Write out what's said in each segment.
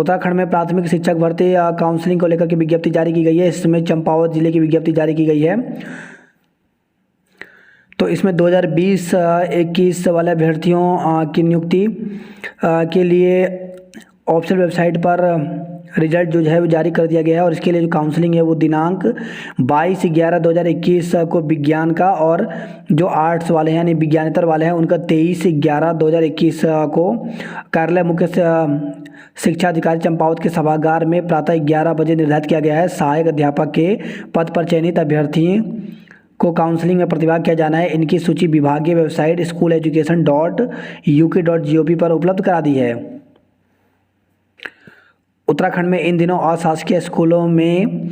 उत्तराखंड में प्राथमिक शिक्षक भर्ती काउंसलिंग को लेकर के विज्ञप्ति जारी की गई है। इसमें चंपावत जिले की विज्ञप्ति जारी की गई है। तो इसमें 2020-21 वाले अभ्यर्थियों की नियुक्ति के लिए ऑफिशियल वेबसाइट पर रिजल्ट जो है वो जारी कर दिया गया है। और इसके लिए जो काउंसलिंग है वो दिनांक 22/11/2021 को विज्ञान का, और जो आर्ट्स वाले हैं यानी विज्ञानेतर वाले हैं उनका 23/11/2021 को कार्यालय मुख्य शिक्षा अधिकारी चंपावत के सभागार में प्रातः 11 बजे निर्धारित किया गया है। सहायक अध्यापक के पद पर चयनित अभ्यर्थी को काउंसलिंग में प्रतिभाग किया जाना है। इनकी सूची विभागीय वेबसाइट school.education.uk.gov पर उपलब्ध करा दी है। उत्तराखंड में इन दिनों अशासकीय स्कूलों में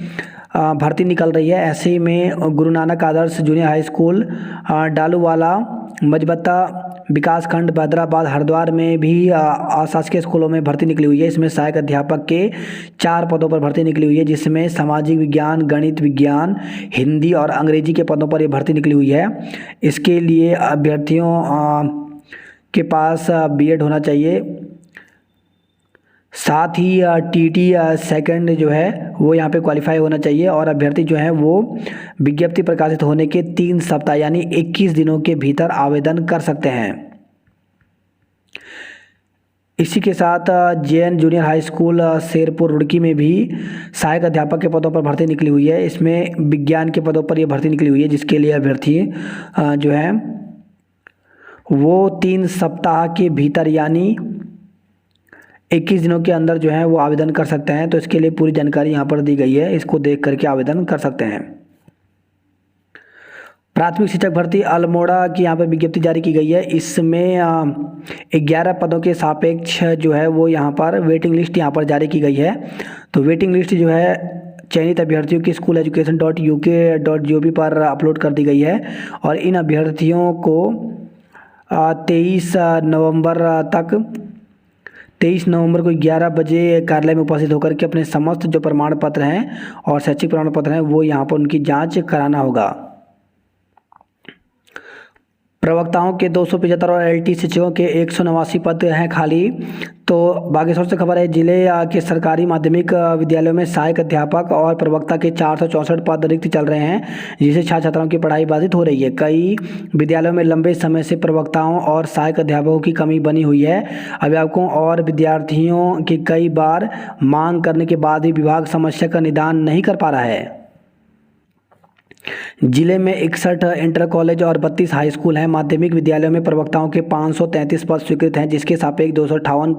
भर्ती निकल रही है। ऐसे में गुरु नानक आदर्श जूनियर हाई स्कूल डालूवाला, मजबत्ता विकासखंड बैदराबाद, हरिद्वार में भी अशासकीय स्कूलों में भर्ती निकली हुई है। इसमें सहायक अध्यापक के 4 पदों पर भर्ती निकली हुई है, जिसमें सामाजिक विज्ञान, गणित विज्ञान, हिंदी और अंग्रेजी के पदों पर ये भर्ती निकली हुई है। इसके लिए अभ्यर्थियों के पास बीएड होना चाहिए। साथ ही टीटी सेकंड जो है वो यहाँ पे क्वालिफाई होना चाहिए। और अभ्यर्थी जो है वो विज्ञप्ति प्रकाशित होने के 3 सप्ताह यानी 21 दिनों के भीतर आवेदन कर सकते हैं। इसी के साथ JN junior high school Sherpur Roorkee में भी सहायक अध्यापक के पदों पर भर्ती निकली हुई है। इसमें विज्ञान के पदों पर ये भर्ती निकली हुई है, जिसके लिए अभ्यर्थी जो है वो 3 सप्ताह के भीतर यानी 21 दिनों के अंदर जो है वो आवेदन कर सकते हैं। तो इसके लिए पूरी जानकारी यहाँ पर दी गई है, इसको देख करके आवेदन कर सकते हैं। प्राथमिक शिक्षक भर्ती अल्मोड़ा की यहाँ पर विज्ञप्ति जारी की गई है। इसमें 11 पदों के सापेक्ष जो है वो यहाँ पर वेटिंग लिस्ट यहाँ पर जारी की गई है। तो वेटिंग लिस्ट जो है चयनित अभ्यर्थियों की school.education.uk.gov पर अपलोड कर दी गई है। और इन अभ्यर्थियों को 23 नवंबर को 11 बजे कार्यालय में उपस्थित होकर के अपने समस्त जो प्रमाण पत्र हैं और शैक्षिक प्रमाण पत्र हैं वो यहाँ पर उनकी जांच कराना होगा। प्रवक्ताओं के 275 और एलटी शिक्षकों के 189 पद हैं खाली। तो बागेश्वर से खबर है, जिले के सरकारी माध्यमिक विद्यालयों में सहायक अध्यापक और प्रवक्ता के 464 पद रिक्त चल रहे हैं, जिससे छात्र छात्राओं की पढ़ाई बाधित हो रही है। कई विद्यालयों में लंबे समय से प्रवक्ताओं और सहायक अध्यापकों की कमी बनी हुई है। अभिभावकों और विद्यार्थियों की कई बार मांग करने के बाद भी विभाग समस्या का निदान नहीं कर पा रहा है। जिले में 61 इंटर कॉलेज और 32 हाई स्कूल हैं। माध्यमिक विद्यालयों में प्रवक्ताओं के 533 पद स्वीकृत हैं, जिसके सापेक्ष 258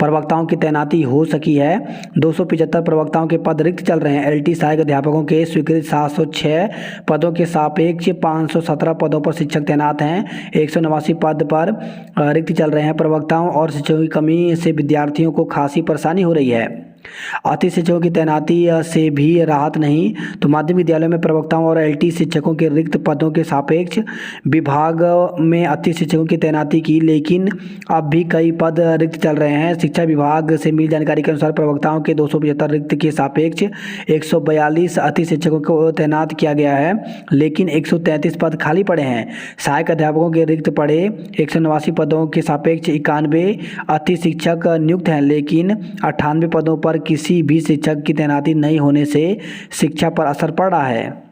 प्रवक्ताओं की तैनाती हो सकी है। 275 प्रवक्ताओं के पद रिक्त चल रहे हैं। एलटी सहायक अध्यापकों के स्वीकृत 706 पदों के सापेक्ष 517 पदों पर शिक्षक तैनात हैं। 189 पद पर रिक्त चल रहे हैं। प्रवक्ताओं और शिक्षकों की कमी से विद्यार्थियों को खासी परेशानी हो रही है। अतिथि शिक्षकों की तैनाती से भी राहत नहीं। तो माध्यमिक विद्यालयों में प्रवक्ताओं और एलटी शिक्षकों के रिक्त पदों के सापेक्ष विभाग में अतिथि शिक्षकों की तैनाती की, लेकिन अब भी कई पद रिक्त चल रहे हैं। शिक्षा विभाग से मिली जानकारी के अनुसार प्रवक्ताओं के 275 रिक्त के सापेक्ष 142 अतिथि शिक्षकों को तैनात किया गया है, लेकिन 133 पद खाली पड़े हैं। सहायक अध्यापकों के रिक्त पड़े 189 पदों के सापेक्ष 91 अतिथि शिक्षक नियुक्त हैं, लेकिन 98 पदों पर किसी भी शिक्षक की तैनाती नहीं होने से शिक्षा पर असर पड़ रहा है।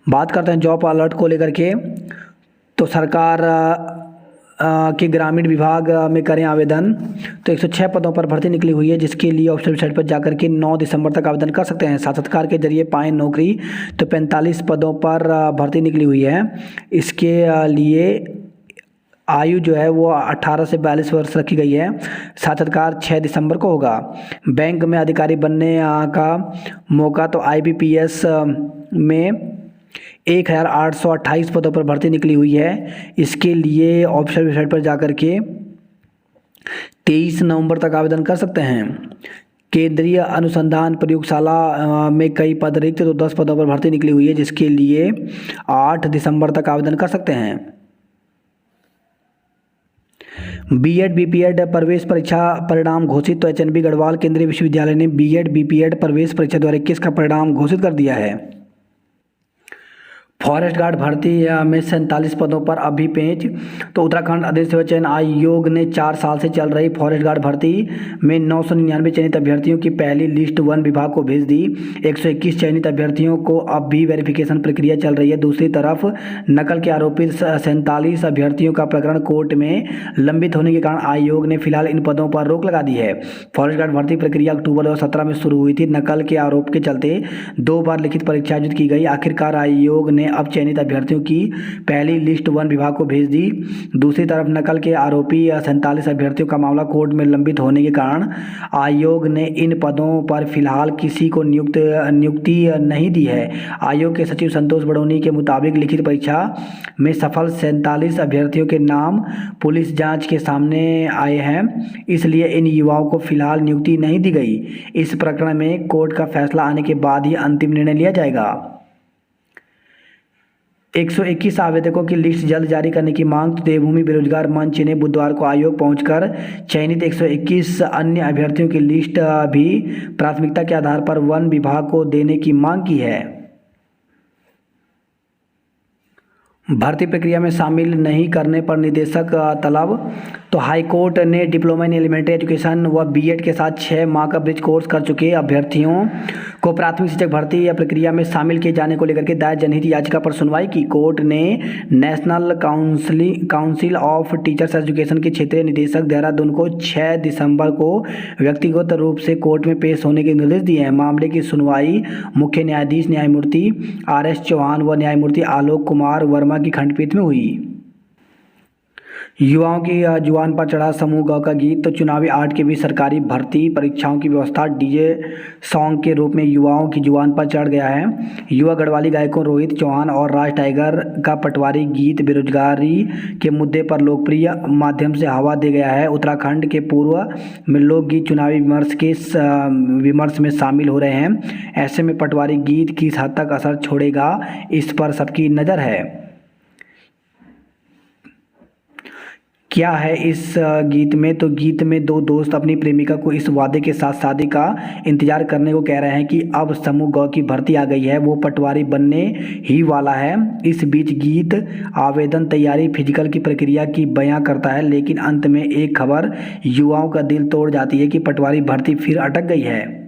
बात करते हैं जॉब अलर्ट को लेकर के। तो सरकार के ग्रामीण विभाग में करें आवेदन। तो 106 पदों पर भर्ती निकली हुई है, जिसके लिए ऑफिशियल वेबसाइट पर जाकर के 9 दिसंबर तक आवेदन कर सकते हैं। साक्षात्कार के जरिए पाएं नौकरी। तो 45 पदों पर भर्ती निकली हुई है। इसके लिए आयु जो है वो 18 से 42 वर्ष रखी गई है। साक्षात्कार 6 दिसंबर को होगा। बैंक में अधिकारी बनने का मौका। तो आईबीपीएस में 1828 पदों पर भर्ती निकली हुई है। इसके लिए ऑफिशियल वेबसाइट पर जाकर के 23 नवंबर तक आवेदन कर सकते हैं। केंद्रीय अनुसंधान प्रयोगशाला में कई पद रिक्त। तो 10 पदों पर भर्ती निकली हुई है, जिसके लिए 8 दिसंबर तक आवेदन कर सकते हैं। बीएड बीपीएड प्रवेश परीक्षा परिणाम घोषित। तो एचएनबी गढ़वाल केंद्रीय विश्वविद्यालय ने बीएड बीपीएड प्रवेश परीक्षा 2021 का परिणाम घोषित कर दिया है। फॉरेस्ट गार्ड भर्ती में 47 पदों पर अभी पेंच। तो उत्तराखंड अधीन सेवा चयन आयोग ने 4 साल से चल रही फॉरेस्ट गार्ड भर्ती में 999 चयनित अभ्यर्थियों की पहली लिस्ट वन विभाग को भेज दी। 121 चयनित अभ्यर्थियों को अब भी वेरिफिकेशन प्रक्रिया चल रही है। दूसरी तरफ नकल के आरोपित 47 अभ्यर्थियों का प्रकरण कोर्ट में लंबित होने के कारण आयोग ने फिलहाल इन पदों पर रोक लगा दी है। फॉरेस्ट गार्ड भर्ती प्रक्रिया अक्टूबर 2017 में शुरू हुई थी। नकल के आरोप के चलते 2 बार लिखित परीक्षा आयोजित की गई। आखिरकार आयोग ने अब चयनित अभ्यर्थियों की पहली लिस्ट वन विभाग को भेज दी। दूसरी तरफ नकल के आरोपी 47 अभ्यर्थियों का मामला कोर्ट में लंबित होने के कारण आयोग ने इन पदों पर फिलहाल किसी को नियुक्ति नहीं दी है। आयोग के सचिव संतोष बड़ोनी के मुताबिक लिखित परीक्षा में सफल 47 अभ्यर्थियों के नाम पुलिस जांच के सामने आए हैं, इसलिए इन युवाओं को फिलहाल नियुक्ति नहीं दी गई। इस प्रकरण में कोर्ट का फैसला आने के बाद ही अंतिम निर्णय लिया जाएगा। 121 आवेदकों की लिस्ट जल्द जारी करने की मांग। तो देवभूमि बेरोजगार मंच ने बुधवार को आयोग पहुंचकर चयनित 121 अन्य अभ्यर्थियों की लिस्ट भी प्राथमिकता के आधार पर वन विभाग को देने की मांग की है। भर्ती प्रक्रिया में शामिल नहीं करने पर निदेशक तलब। तो हाईकोर्ट ने डिप्लोमा इन एलिमेंट्री एजुकेशन व बीएड के साथ 6 माह का ब्रिज कोर्स कर चुके अभ्यर्थियों को प्राथमिक शिक्षक भर्ती या प्रक्रिया में शामिल किए जाने को लेकर के दायर जनहित याचिका पर सुनवाई की। कोर्ट ने national council of teachers education के क्षेत्रीय निदेशक देहरादून को 6 दिसंबर को व्यक्तिगत रूप से कोर्ट में पेश होने के निर्देश दिए हैं। मामले की सुनवाई मुख्य न्यायाधीश न्यायमूर्ति RS चौहान व न्यायमूर्ति आलोक कुमार वर्मा की खंडपीठ में हुई। युवाओं की जुबान पर चढ़ा समूह ग का गीत। तो चुनावी आर्ट के बीच सरकारी भर्ती परीक्षाओं की व्यवस्था डीजे सॉन्ग के रूप में युवाओं की जुबान पर चढ़ गया है। युवा गढ़वाली गायकों रोहित चौहान और राज टाइगर का पटवारी गीत बेरोजगारी के मुद्दे पर लोकप्रिय माध्यम से हवा दे गया है। उत्तराखंड के पूर्व में लोकगीत चुनावी विमर्श में शामिल हो रहे हैं। ऐसे में पटवारी गीत किस हद तक असर छोड़ेगा, इस पर सबकी नज़र है। क्या है इस गीत में? तो गीत में 2 दोस्त अपनी प्रेमिका को इस वादे के साथ शादी का इंतजार करने को कह रहे हैं कि अब समूह ग की भर्ती आ गई है, वो पटवारी बनने ही वाला है। इस बीच गीत आवेदन तैयारी फिजिकल की प्रक्रिया की बयां करता है, लेकिन अंत में एक खबर युवाओं का दिल तोड़ जाती है कि पटवारी भर्ती फिर अटक गई है।